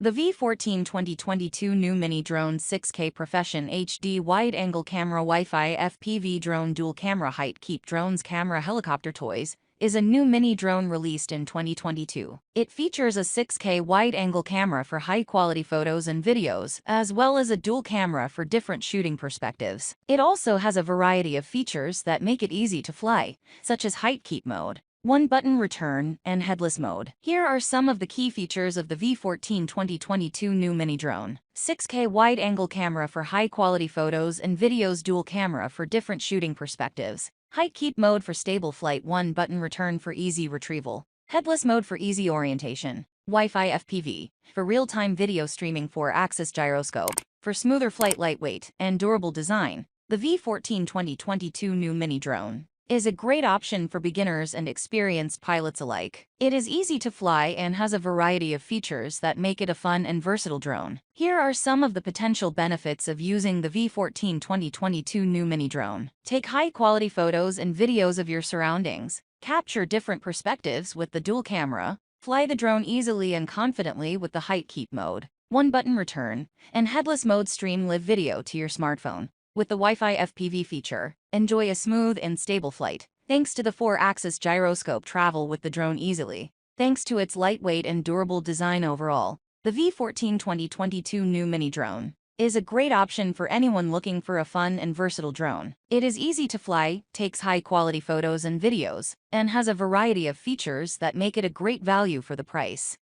The V14 2022 new mini drone 6K Profession HD wide-angle camera Wi-Fi FPV drone dual camera height keep drones camera helicopter toys is a new mini drone released in 2022. It features a 6K wide-angle camera for high-quality photos and videos, as well as a dual camera for different shooting perspectives. It also has a variety of features that make it easy to fly, such as height keep mode, one-button return, and headless mode. Here are some of the key features of the V14 2022 new mini drone. 6K wide-angle camera for high-quality photos and videos, dual camera for different shooting perspectives, height keep mode for stable flight, one-button return for easy retrieval, headless mode for easy orientation, Wi-Fi FPV for real-time video streaming, 4-axis gyroscope for smoother flight, lightweight and durable design. The V14 2022 new mini drone is a great option for beginners and experienced pilots alike. It is easy to fly and has a variety of features that make it a fun and versatile drone. Here are some of the potential benefits of using the V14 2022 new mini drone. Take high-quality photos and videos of your surroundings. Capture different perspectives with the dual camera. Fly the drone easily and confidently with the height keep mode, one-button return, and headless mode. Stream live video to your smartphone with the Wi-Fi FPV feature. Enjoy a smooth and stable flight. Thanks to the 4-axis gyroscope, travel with the drone easily. Thanks to its lightweight and durable design overall, the V14 2022 new mini drone is a great option for anyone looking for a fun and versatile drone. It is easy to fly, takes high-quality photos and videos, and has a variety of features that make it a great value for the price.